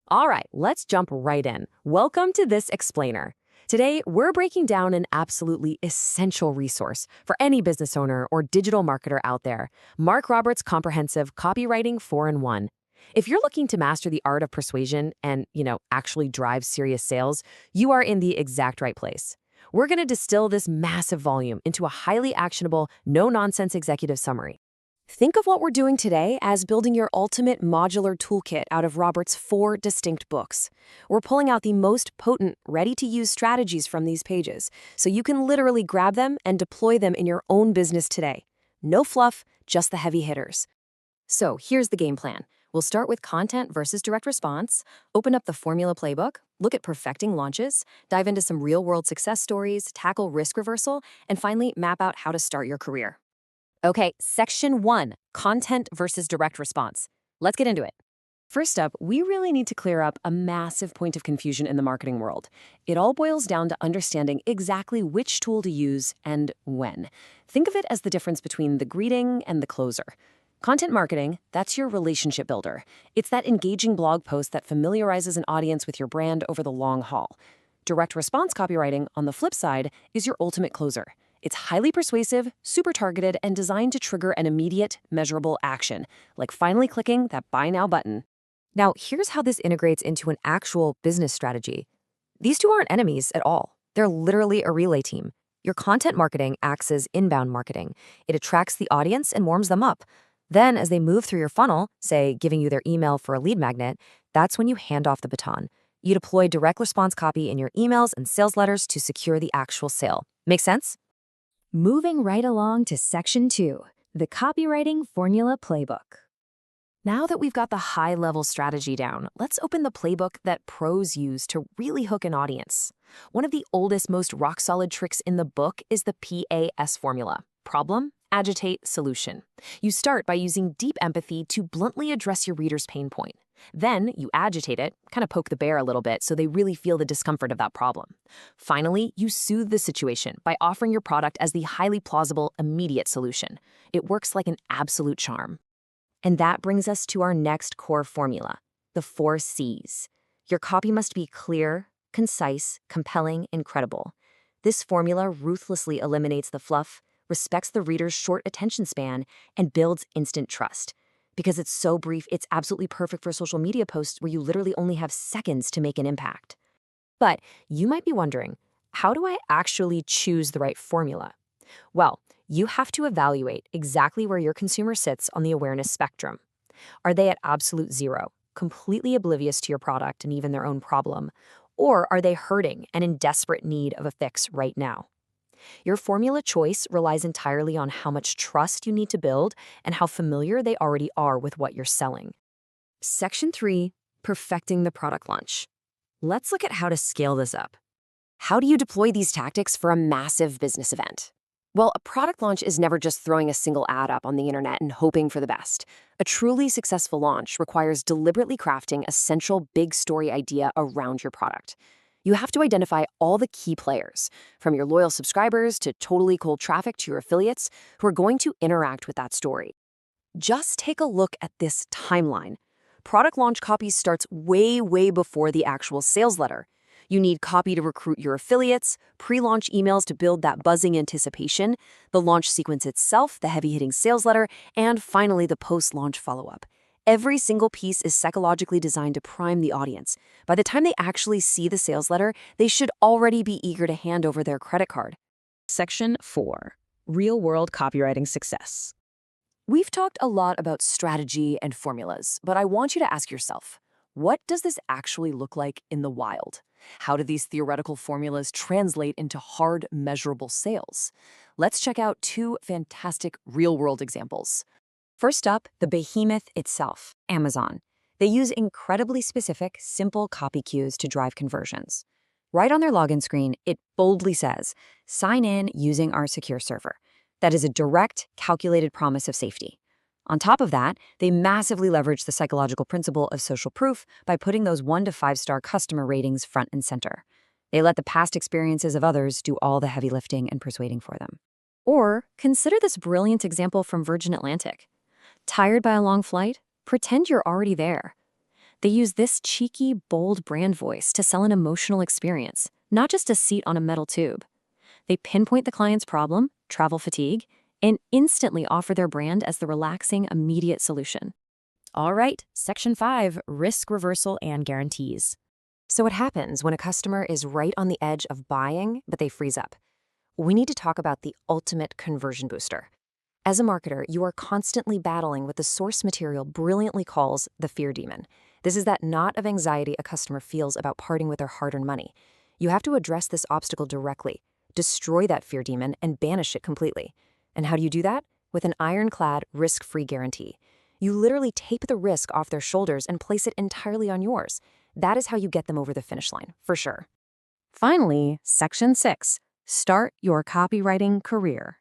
All right, let's jump right in. Welcome to This Explainer. Today, we're breaking down an absolutely essential resource for any business owner or digital marketer out there, Marc Roberts' comprehensive Copywriting 4-in-1. If you're looking to master the art of persuasion and, actually drive serious sales, you are in the exact right place. We're going to distill this massive volume into a highly actionable, no-nonsense executive summary. Think of what we're doing today as building your ultimate modular toolkit out of Roberts' 4 distinct books. We're pulling out the most potent, ready-to-use strategies from these pages, so you can literally grab them and deploy them in your own business today. No fluff, just the heavy hitters. So here's the game plan. We'll start with content versus direct response, open up the formula playbook, look at perfecting launches, dive into some real-world success stories, tackle risk reversal, and finally map out how to start your career. Okay, section 1, content versus direct response. Let's get into it. First up, we really need to clear up a massive point of confusion in the marketing world. It all boils down to understanding exactly which tool to use and when. Think of it as the difference between the greeting and the closer. Content marketing, that's your relationship builder. It's that engaging blog post that familiarizes an audience with your brand over the long haul. Direct response copywriting, on the flip side, is your ultimate closer. It's highly persuasive, super targeted, and designed to trigger an immediate, measurable action, like finally clicking that Buy Now button. Now, here's how this integrates into an actual business strategy. These two aren't enemies at all. They're literally a relay team. Your content marketing acts as inbound marketing. It attracts the audience and warms them up. Then, as they move through your funnel, say, giving you their email for a lead magnet, that's when you hand off the baton. You deploy direct response copy in your emails and sales letters to secure the actual sale. Make sense? Moving right along to section 2, the Copywriting Formula Playbook. Now that we've got the high-level strategy down, let's open the playbook that pros use to really hook an audience. One of the oldest, most rock-solid tricks in the book is the PAS formula: problem, agitate, solution. You start by using deep empathy to bluntly address your reader's pain point. Then you agitate it, kind of poke the bear a little bit so they really feel the discomfort of that problem. Finally, you soothe the situation by offering your product as the highly plausible, immediate solution. It works like an absolute charm. And that brings us to our next core formula, the 4 C's. Your copy must be clear, concise, compelling, and credible. This formula ruthlessly eliminates the fluff, respects the reader's short attention span, and builds instant trust. Because it's so brief, it's absolutely perfect for social media posts where you literally only have seconds to make an impact. But you might be wondering, how do I actually choose the right formula? Well, you have to evaluate exactly where your consumer sits on the awareness spectrum. Are they at absolute zero, completely oblivious to your product and even their own problem? Or are they hurting and in desperate need of a fix right now? Your formula choice relies entirely on how much trust you need to build and how familiar they already are with what you're selling. Section 3, perfecting the product launch. Let's look at how to scale this up. How do you deploy these tactics for a massive business event? Well, a product launch is never just throwing a single ad up on the internet and hoping for the best. A truly successful launch requires deliberately crafting a central big story idea around your product. You have to identify all the key players, from your loyal subscribers to totally cold traffic to your affiliates, who are going to interact with that story. Just take a look at this timeline. Product launch copy starts way before the actual sales letter. You need copy to recruit your affiliates, pre-launch emails to build that buzzing anticipation, the launch sequence itself, the heavy-hitting sales letter, and finally the post-launch follow-up. Every single piece is psychologically designed to prime the audience. By the time they actually see the sales letter, they should already be eager to hand over their credit card. Section 4, real-world copywriting success. We've talked a lot about strategy and formulas, but I want you to ask yourself, what does this actually look like in the wild? How do these theoretical formulas translate into hard, measurable sales? Let's check out 2 fantastic real-world examples. First up, the behemoth itself, Amazon. They use incredibly specific, simple copy cues to drive conversions. Right on their login screen, it boldly says, "Sign in using our secure server." That is a direct, calculated promise of safety. On top of that, they massively leverage the psychological principle of social proof by putting those 1 to 5-star customer ratings front and center. They let the past experiences of others do all the heavy lifting and persuading for them. Or consider this brilliant example from Virgin Atlantic. Tired by a long flight? Pretend you're already there. They use this cheeky, bold brand voice to sell an emotional experience, not just a seat on a metal tube. They pinpoint the client's problem, travel fatigue, and instantly offer their brand as the relaxing, immediate solution. All right, Section 5, risk reversal and guarantees. So what happens when a customer is right on the edge of buying, but they freeze up? We need to talk about the ultimate conversion booster. As a marketer, you are constantly battling what the source material brilliantly calls the fear demon. This is that knot of anxiety a customer feels about parting with their hard-earned money. You have to address this obstacle directly, destroy that fear demon, and banish it completely. And how do you do that? With an ironclad, risk-free guarantee. You literally tape the risk off their shoulders and place it entirely on yours. That is how you get them over the finish line, for sure. Finally, Section 6, start your copywriting career.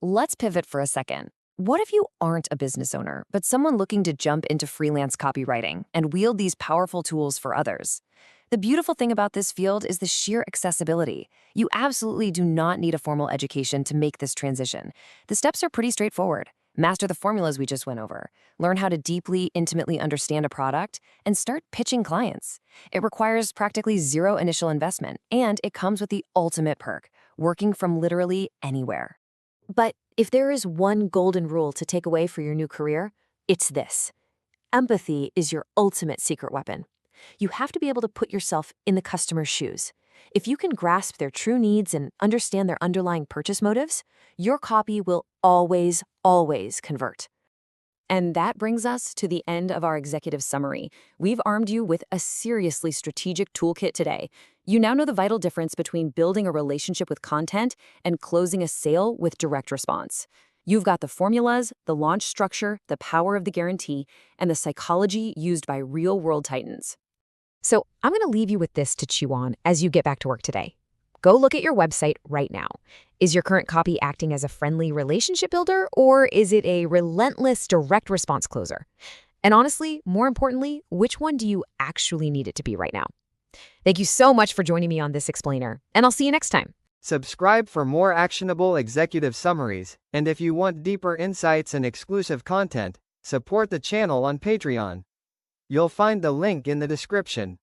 Let's pivot for a second. What if you aren't a business owner, but someone looking to jump into freelance copywriting and wield these powerful tools for others? The beautiful thing about this field is the sheer accessibility. You absolutely do not need a formal education to make this transition. The steps are pretty straightforward. Master the formulas we just went over. Learn how to deeply, intimately understand a product, and start pitching clients. It requires practically zero initial investment, and it comes with the ultimate perk, working from literally anywhere. But if there is one golden rule to take away for your new career, it's this. Empathy is your ultimate secret weapon. You have to be able to put yourself in the customer's shoes. If you can grasp their true needs and understand their underlying purchase motives, your copy will always, always convert. And that brings us to the end of our executive summary. We've armed you with a seriously strategic toolkit today. You now know the vital difference between building a relationship with content and closing a sale with direct response. You've got the formulas, the launch structure, the power of the guarantee, and the psychology used by real-world titans. So I'm going to leave you with this to chew on as you get back to work today. Go look at your website right now. Is your current copy acting as a friendly relationship builder, or is it a relentless direct response closer? And honestly, more importantly, which one do you actually need it to be right now? Thank you so much for joining me on this explainer, and I'll see you next time. Subscribe for more actionable executive summaries, and if you want deeper insights and exclusive content, support the channel on Patreon. You'll find the link in the description.